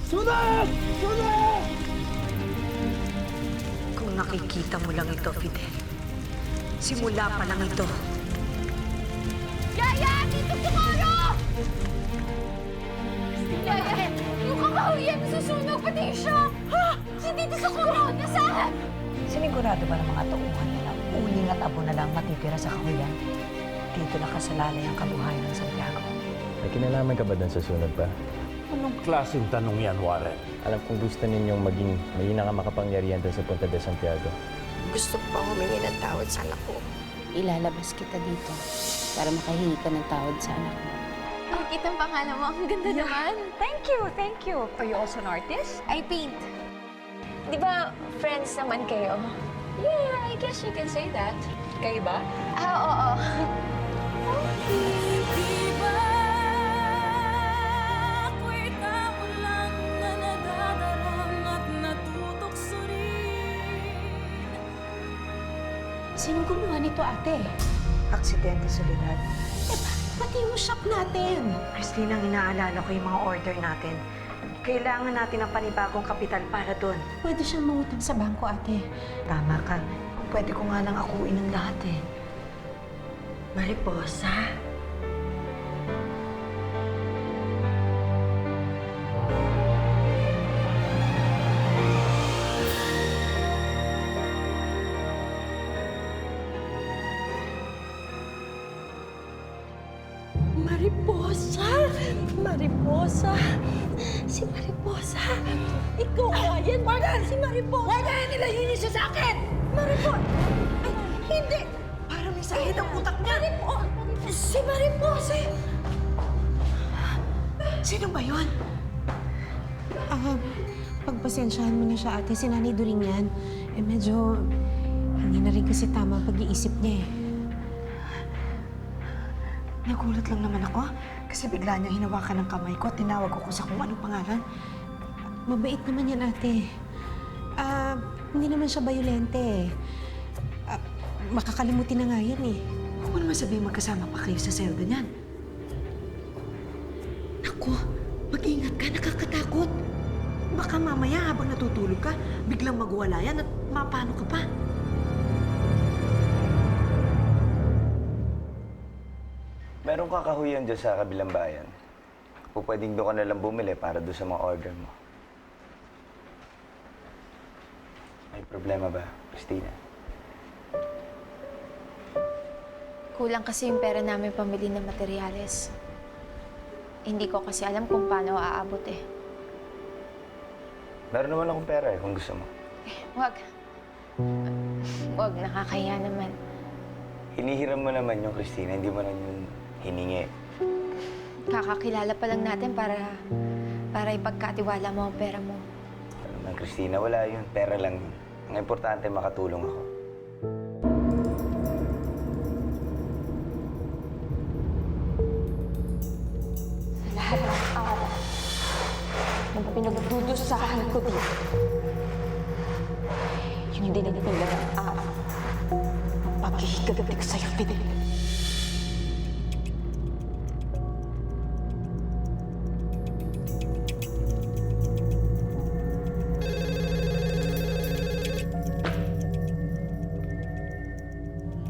Sunod! Sunod! Kung nakikita mo lang ito, Fidel, simula pa lang ito. Yaya! Dito Socorro! Yaya! Yung kakahuyan susunog pati siya! Ha? Si Tito Socorro! Nasaan? Sinigurado ba ng mga tauhan na uling at abo na lang matitira sa kahuyan? Dito nakasalalay ang kabuhayan ng Santiago. May kinalaman ka ba doon sa sunod pa? Anong klaseng tanong yan, Warren? Alam kong gusto ninyong maging mahina ka makapangyarihan doon sa Punta de Santiago. Gusto ko pang humingi ng tawad sa anak ko. Ilalabas kita dito para makahingi ka ng tawad sa anak mo. Nakikita ang pangalan mo. Ang ganda naman. Thank you, thank you. Are you also an artist? I paint. Di ba, friends naman kayo? Yeah, I guess you can say that. Kayo ba? Oo. Sinong gumawa nito, ate? Aksidente, Soledad. Pati yung shop natin. Christine, ang inaalala ko yung mga order natin. Kailangan natin ng panibagong kapital para doon. Pwede siyang mangutang sa bangko, ate. Tama ka. Kung pwede ko nga lang akuin ng lahat eh. Mariposa? Mariposa! Mariposa! Si Mariposa! Ikaw nga yan! Morgan! Si Mariposa! Huwag na nilayin niyo siya sa akin! Mariposa! Ay, hindi! Parang may sahid ang utak niya. Si Mariposa! Sino ba yun? Pagpasensyahan mo na siya, ate. Si Nanay During yan. Medyo hindi na rin kasi tama ang pag-iisip niya eh. Nagulat lang naman ako kasi bigla niyang hinawakan ng kamay ko at tinawag ko sa kung anong pangalan. Mabait naman yan, ate. Hindi naman siya bayolente eh. Makakalimutin na nga yan eh. Huwag mo naman sabihin magkasama pa kayo sa selda niyan. Naku, mag-ingat ka, nakakatakot. Baka mamaya habang natutulog ka, biglang magwala yan at mapano ka pa. Meron kakahuyan dyan sa kabilang bayan. O pwedeng doon ka na lang bumili para doon sa mga order mo. May problema ba, Christina? Kulang kasi yung pera namin pamili ng materyales. Hindi ko kasi alam kung paano aabot eh. Meron naman akong pera kung gusto mo. Wag. Wag, nakakahiya naman. Hinihiram mo naman yung Christina, hindi mo na yung hiningi. Kakakilala pa lang natin para ipagkatiwala mo ang pera mo. Ano naman, Christina, wala yun. Pera lang yun. Ang importante, makatulong ako. Sa lahat ng araw ng pinagdudusahan ko dito, yun hindi nagtitigil ng araw ang pagkikagatik sa'yo, Fidel.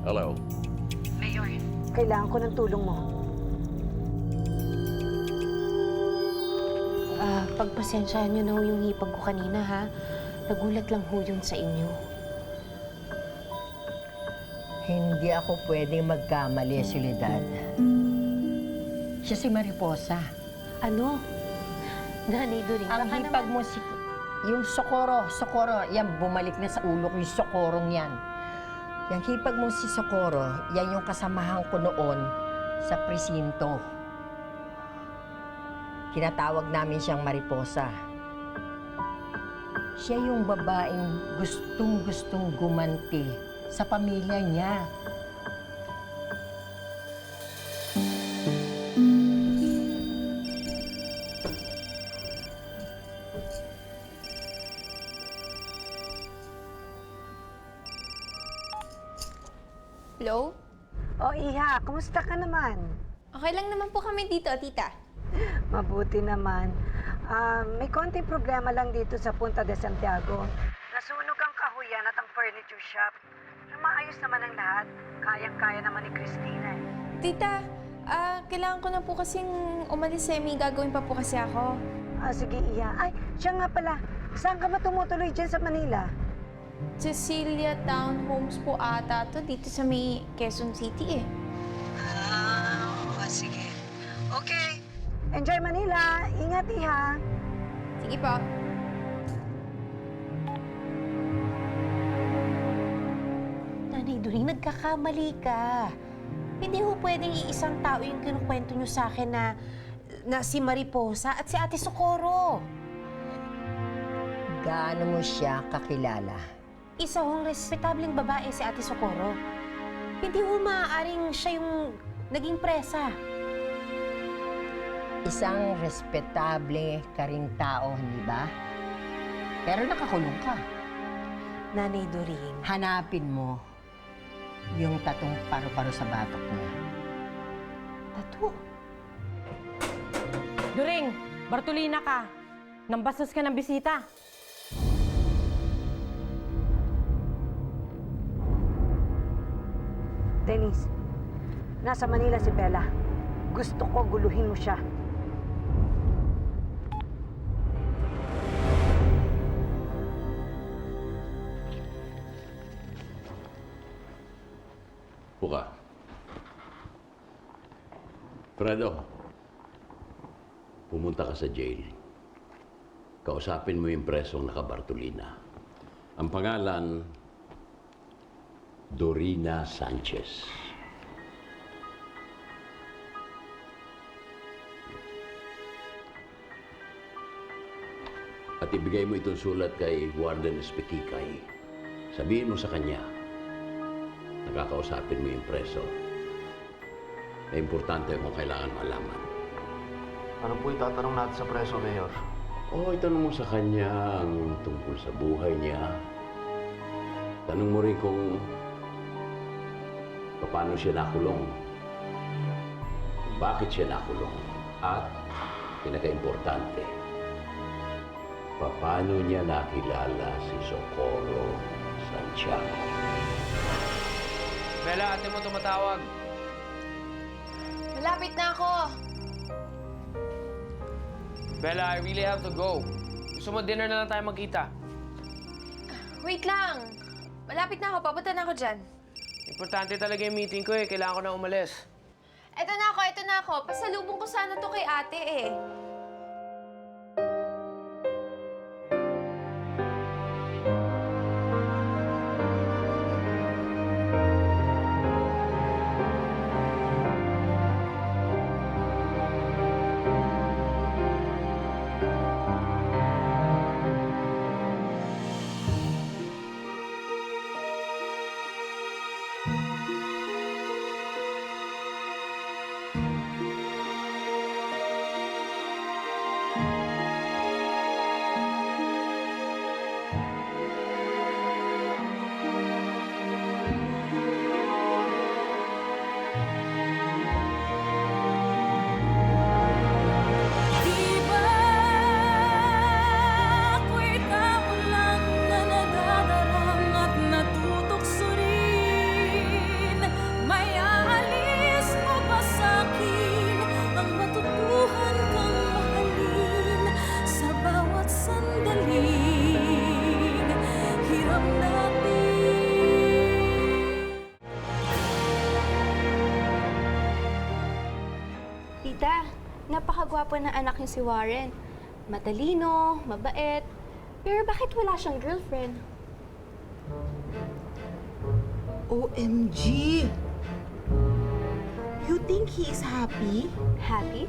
Hello. Kailangan ko ng tulong mo. Pagpasensyahan niyo na ho yung hipag ko kanina, ha? Nagulat lang ho yun sa inyo. Hindi ako pwedeng magkamali, Soledad. Siya si Mariposa. Ano? Nanay During, Ang baka hipag naman... mo si... Yung Socorro, yan, bumalik na sa ulo ko yung Socorrong yan. Yung hipag mo si Socorro, yan yung kasamahan ko noon sa presinto. Kinatawag namin siyang Mariposa. Siya yung babaeng gustong-gustong gumanti sa pamilya niya. Hello? O, Iha, kumusta ka naman? Okay lang naman po kami dito, tita. Mabuti naman. May konting problema lang dito sa Punta de Santiago. Nasunog ang kahuyan at ang furniture shop. Maayos naman ang lahat. Kayang-kaya naman ni Christina eh. Tita, kailangan ko na po kasing umalis eh. May gagawin pa po kasi ako. Sige, Iya. Ay, siya nga pala. Saan ka ba tumutuloy dyan sa Manila? Cecilia Townhomes po ata to dito sa may Quezon City eh. Sige. Okay. Enjoy Manila. Ingat, Iha. Sige po. Nanay Doring, nagkakamali ka. Hindi ho pwedeng iisang tao yung kinukwento nyo sa akin na si Mariposa at si Ate Socorro. Gaano mo siya kakilala? Isa hong respetableng babae si Ate Socorro. Hindi ho maaaring siya yung naging presa. Isang respetable ka ring tao, hindi ba? Pero nakakulong ka. Nanay Doring. Hanapin mo yung tatong paru-paro sa batok niya. Tato? During, Bartolina ka. Nambastos ka ng bisita. Denise, nasa Manila si Bella. Gusto ko guluhin mo siya. Buka. Fredo, pumunta ka sa jail. Kausapin mo yung presong naka-Bartolina. Ang pangalan, Dorina Sanchez. At ibigay mo itong sulat kay Warden Espikikay. Sabihin mo sa kanya, nakakausapin mo yung preso. Na importante kung kailangan malaman. Ano po itatanong natin sa preso, Mayor? Itanong mo sa kanya ang tungkol sa buhay niya. Tanong mo rin kung paano siya nakulong. Bakit siya nakulong. At, pinaka-importante, paano niya nakilala si Socorro Santiago. Bella, ate mo tumatawag. Malapit na ako. Bella, I really have to go. Gusto mo dinner na lang tayo magkita? Wait lang. Malapit na ako. Papunta na ako dyan. Importante talaga yung meeting ko eh. Kailangan ko na umalis. Eto na ako. Pasalubong ko sana to kay ate eh. Tita, napakagwapo ng anak niyo si Warren. Matalino, mabait. Pero bakit wala siyang girlfriend? OMG! You think he is happy? Happy?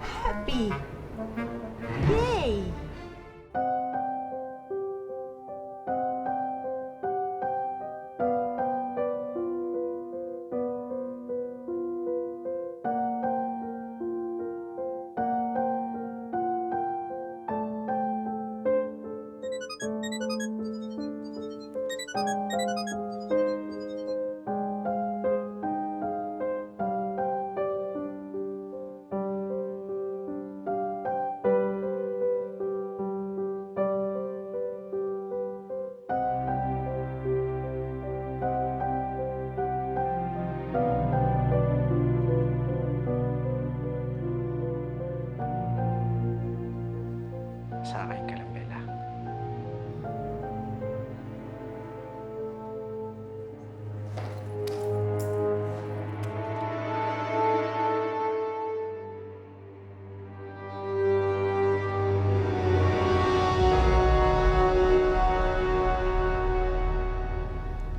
Happy! Yay! sa akin ka lang, Bella.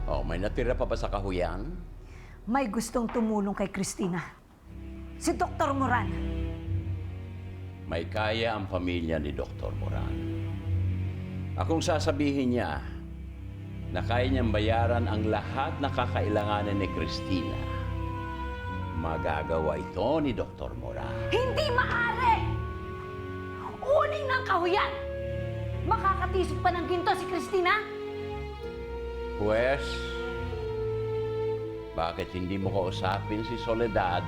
Oh, may natira pa ba sa kahuyan? May gustong tumulong kay Christina. Si Dr. Moran. May kaya ang pamilya ni Dr. Moran. Akong sasabihin niya na kaya niyang bayaran ang lahat na kakailanganan ni Christina, magagawa ito ni Dr. Moran. Hindi maaari! Uling ng kahuyan! Makakatisod pa ng ginto si Christina? Pwes, bakit hindi mo kausapin si Soledad?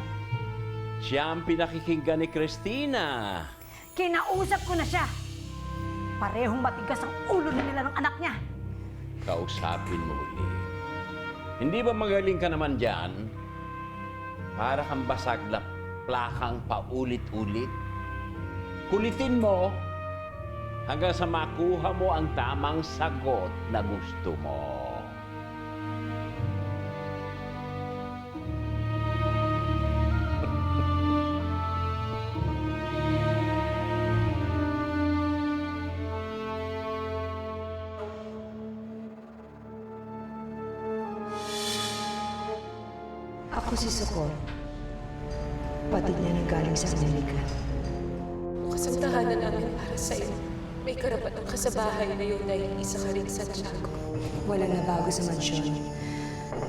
Siya ang pinakikinggan ni Christina. Kinausap ko na siya. Parehong matigas ang ulo nila ng anak niya. Kausapin mo ulit. Hindi ba magaling ka naman dyan? Para kang basag na plakang paulit-ulit. Kulitin mo hanggang sa makuha mo ang tamang sagot na gusto mo. Ako si Socorro. Patid niya nang galing sa Amerika. Bukas ang tahanan namin para sa'yo. May karapatang ka sa bahay na yun na isa ka rin sa Santiago. Walang nabago sa mansyon.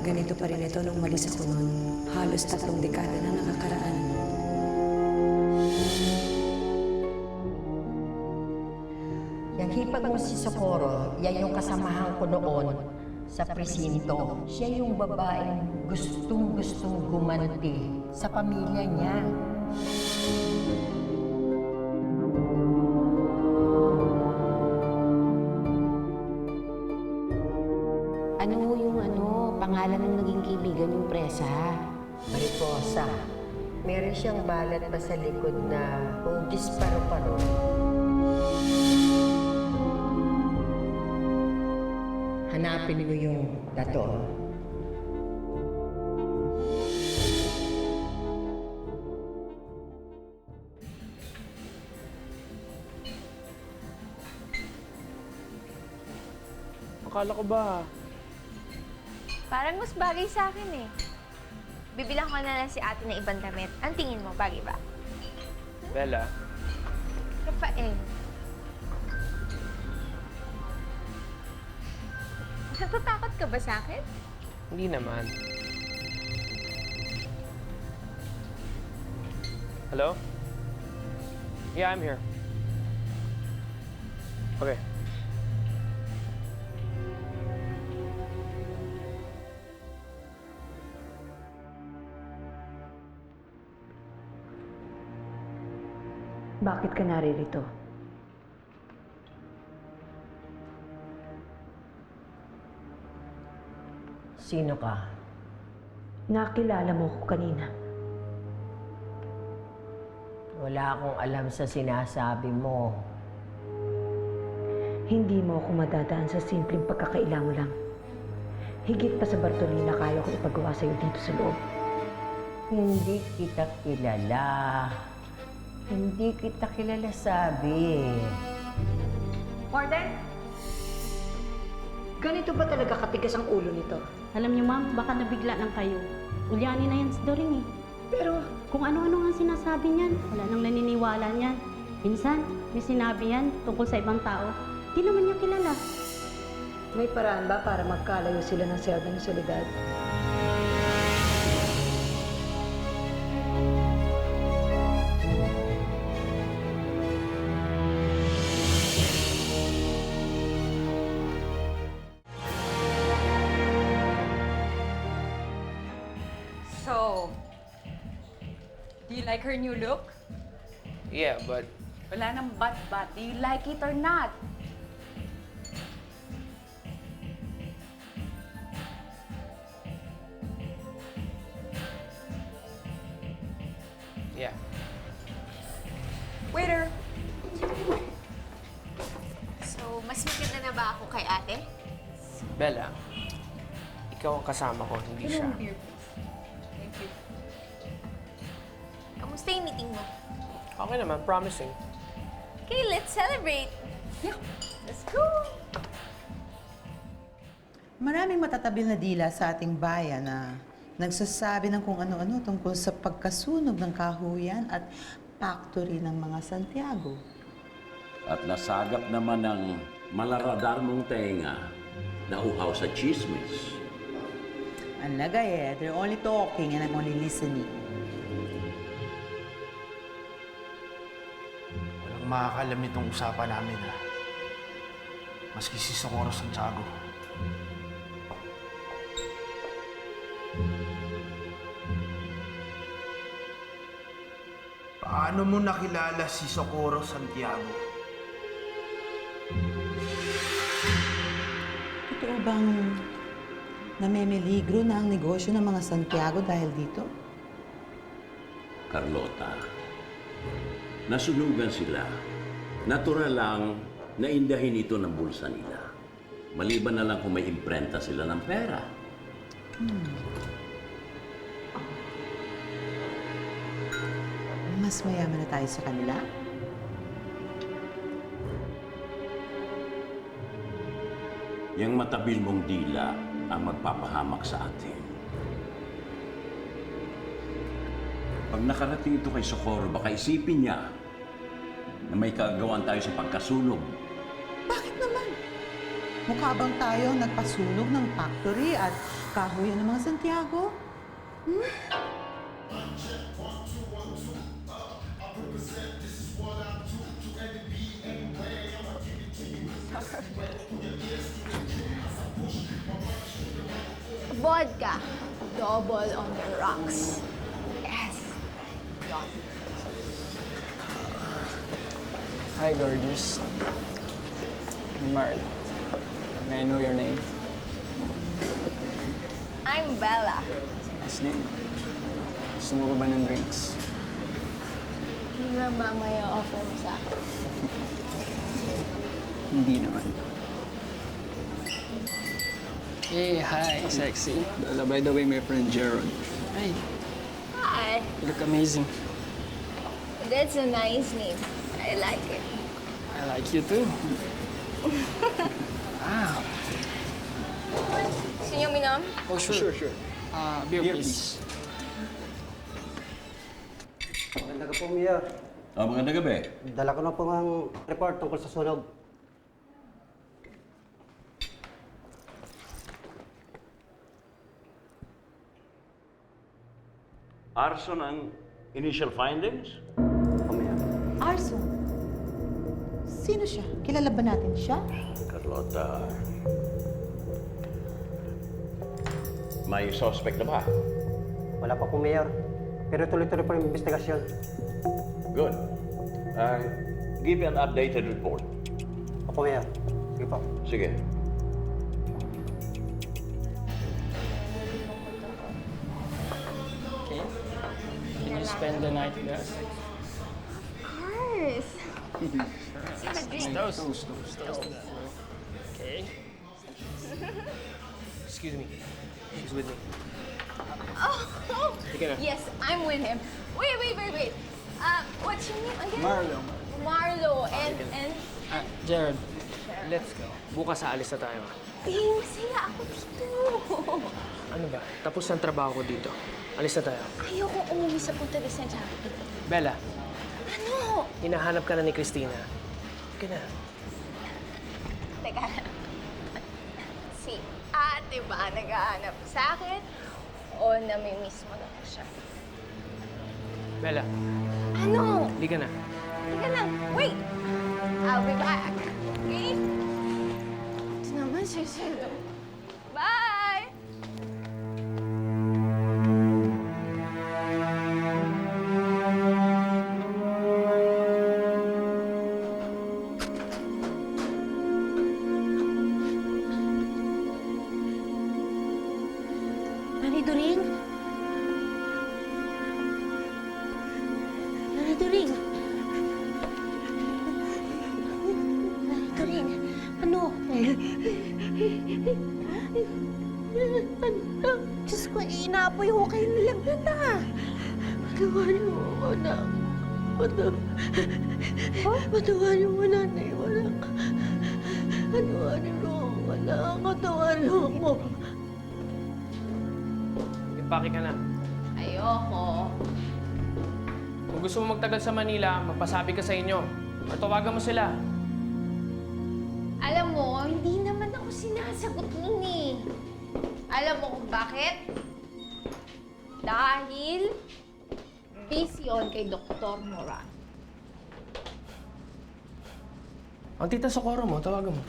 Ganito pa rin ito nung umalis ako noon. Halos 3 dekada na nakakaraan. Yung hipag mo si Socorro, yan yung kasamahan ko noon sa presinto. Siya yung babaeng gustong-gustong gumanti sa pamilya niya. Ano yung pangalan ng naging kaibigan yung presa? Mariposa. Meron siyang balat pa sa likod na hugis paro-paro. Hanapin mo yung tato. Akala ko ba, Parang mas bagay sa akin eh. Bibilang ko na lang si ate ng ibang damit. Ang tingin mo, bagay ba? Bella, Rafael. Natatakot ka ba sa akin? hindi naman. Hello? Yeah, I'm here. Okay. Bakit ka naririto? Sino ka? Nakilala mo ko kanina. Wala akong alam sa sinasabi mo. Hindi mo ako madadaan sa simpleng pagkakaila mo lang. Higit pa sa Bartolina kaya ko ipagawa sa'yo dito sa loob. Hindi kita kilala. Hindi kita kilala, sabi. Warden! Ganito ba talaga katigas ang ulo nito? Alam niyo, ma'am, baka nabigla lang kayo. Ulyanin na yan si Doreen eh. Pero Kung ano-ano nga sinasabi niyan, wala nang naniniwala niyan. Minsan, may sinabi yan tungkol sa ibang tao. Di naman niya kilala. may paraan ba para magkalayo sila ng selda ni Soledad? So, do you like her new look? Yeah, but Wala nang but. Do you like it or not? yeah. Waiter! kay ate? Bella, ikaw ang kasama ko, hindi siya. Kamusta yung meeting mo? Okay naman, promising. Okay, let's celebrate! Yeah, let's go! Maraming matatabil na dila sa ating bayan na nagsasabi ng kung ano-ano tungkol sa pagkasunog ng kahuyan at factory ng mga Santiago. At nasagap naman ng malaradar mong tenga na uhaw sa chismis. Ang lagay they're only talking and I'm only listening. Walang makakalam nitong usapan namin, ha? Maski si Socorro Santiago. Paano mo nakilala si Socorro Santiago? Totoo bang namimiligro na ang negosyo ng mga Santiago dahil dito? Carlota, nasunugan sila. Natural lang na indahin ito ng bulsa nila. Maliban na lang kung may imprenta sila ng pera. Mas mayaman na tayo sa kanila? Yang matabil mong dila ang magpapahamak sa atin. Pag nakarating ito kay Socorro, baka isipin niya na may kagawan tayo sa pagkasunog. Bakit naman? Mukha bang tayo ang nagpasunog ng factory at kahoyan ng mga Santiago? Vodka. Double on the rocks. Yes. Hi, gorgeous. I'm Mark. May I know your name? I'm Bella. Nice name. Gusto mo ba ng drinks? Hindi na mamaya offer mo sa akin. Hindi naman. Hey, hi, sexy. By the way, my friend Gerald. Hi. Hi. You look amazing. That's a nice name. I like it. I like you too. Wow. Gusto niyo minom? Oh, sure. Beer, please. Magandang po, Mayor. Magandang gabi. Dala ko na po ang report tungkol sa sunog. Arson ang initial findings? Arson? Sino siya? Kilala ba natin siya? Carlota. May suspect na ba? Wala pa po, Mayor. Pero tuloy-tuloy po yung investigasyon. Good. Give me an updated report. Opo, Mayor. Sige po. Sige. Okay. Can you spend the night with us? Of course. Toast. Okay. Excuse me. She's with me. Oh, Sige na. yes, I'm with him. Wait. What's your name again? Marlo. Marlo. And Jared. Let's go. Bukas aalis na tayo. masaya ako dito. Ano ba? Tapos ang trabaho ko dito. Alis na tayo. Ayoko umuwi sa Punta de Santiago. Bella, Ano? hinahanap ka na ni Christina. Sige na. Teka lang. Si ate ba naghahanap sa akin? O namimiss mo na ko siya? Bella, Ano? hindi ka na. Teka lang. Wait! I'll be back. Okay? Ito naman si Selo. Bye! Nanay Doring? Nanay Doring? Nanay Doring? Ano? Diyos ko, inaapoy ho kayo nilang ganda. Patawarin mo ako, anak. Patawarin mo, nanay. Patawarin mo ako, anak. Patawarin mo ako. Ipaki ka na. Ayoko. Kung gusto mo magtagal sa Manila, magpasabi ka sa inyo. Or tawagan mo sila. Alam mo, hindi naman ako sinasagot nun eh. Alam mo kung bakit? Dahil busy on kay Dr. Moran. Ang tita Socorro mo, tawagan mo.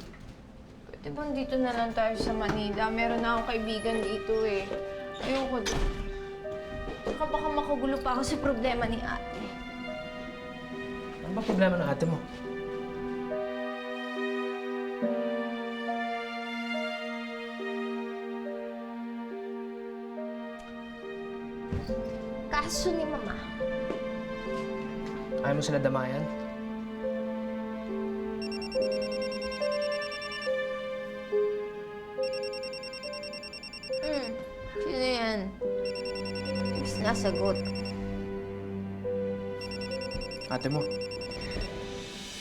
Pwede bang dito na lang tayo sa Manila? Meron na akong kaibigan dito eh. Ayoko doon. Saka baka makagulo pa ako sa problema ni ate. Ano ba problema ng ate mo? Kaso ni Mama. Ayaw mo sila damayan? Sino yan? Mas nasagot. Ate mo.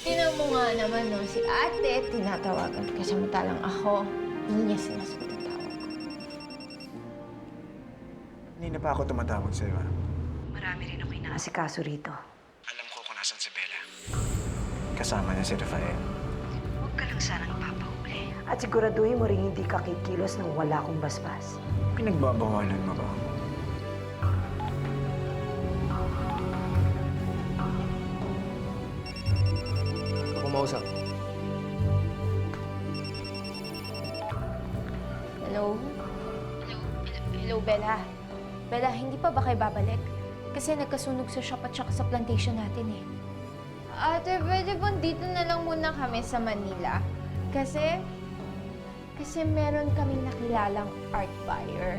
Tinan mo nga naman, no? Si ate, tinatawagan ka samantalang ako. Hindi niya sinasagot ang tawag ko. Hindi na pa ako tumatawag sa'yo, ha? Marami rin ako inaasikaso rito. Alam ko kung nasan si Bella. Kasama niya si Rafael. Huwag ka lang sanang papahuli. At siguraduhin mo rin hindi ka kikilos nang wala akong basbas. Pinagbabawalan mo ba? Ako mausap. Hello? Hello, Bella. Bella, hindi pa ba kayo babalik? Kasi nagkasunog sa shop at saka sa plantation natin eh. Ate, pwede bang dito na lang muna kami sa Manila? Kasi meron kaming nakilalang art buyer.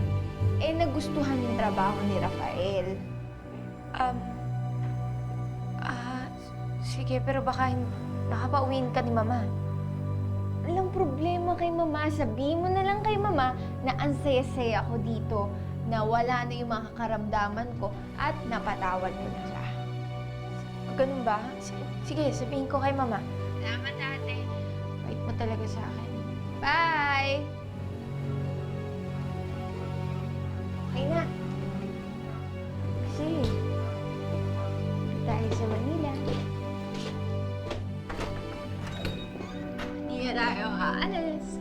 Eh, nagustuhan yung trabaho ni Rafael. Sige, pero baka pauwiin ka ni Mama. Walang problema kay Mama. Sabihin mo na lang kay Mama na ang saya-saya ako dito, na wala na yung mga karamdaman ko at napatawad ko na siya. Ganun ba? Sige, sabihin ko kay Mama. Salamat, ate. Wait mo talaga sa akin. Bye! Okay na. Kasi, tayo sa Manila. Hindi na tayo aalis.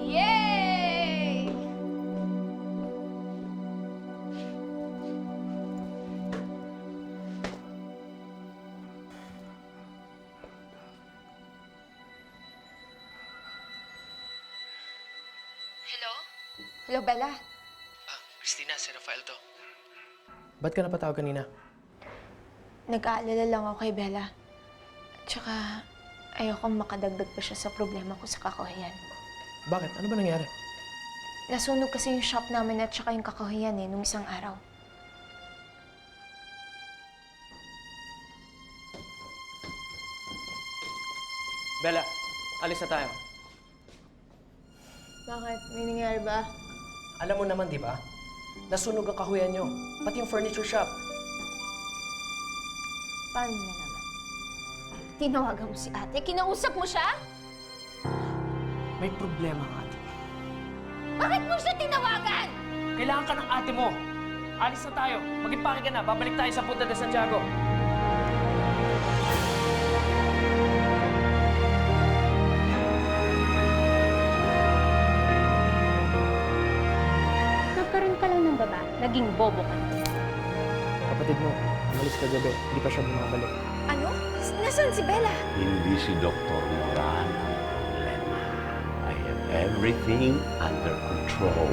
Yay! Hello? Hello, Bella? Christina, si Rafael to. Ba't ka napatawag kanina? Nag-aalala lang ako kay Bella. At saka, ayokong makadagdag pa siya sa problema ko sa kakahiyan. Bakit? Ano ba nangyari? Nasunog kasi yung shop namin at saka yung kakahiyan nung isang araw. Bella, alis na tayo. Bakit? May nangyari ba? Alam mo naman, di ba? Nasunog ang kahuyan nyo. Pati yung furniture shop. Paano na naman? Tinawagan mo si ate? Kinausap mo siya? May problema ang ate. Bakit mo siya tinawagan? Kailangan ka ng ate mo. Alis na tayo. Mag-impake ka na. Babalik tayo sa Punta de Santiago. Nagkaroon ka lang ng baba, naging bobo ka. Kapatid mo, umalis kagabi. Hindi pa siya bumabalik. Ano? Nasaan si Bella? Hindi si Dr. Moran ang problema. I have everything under control.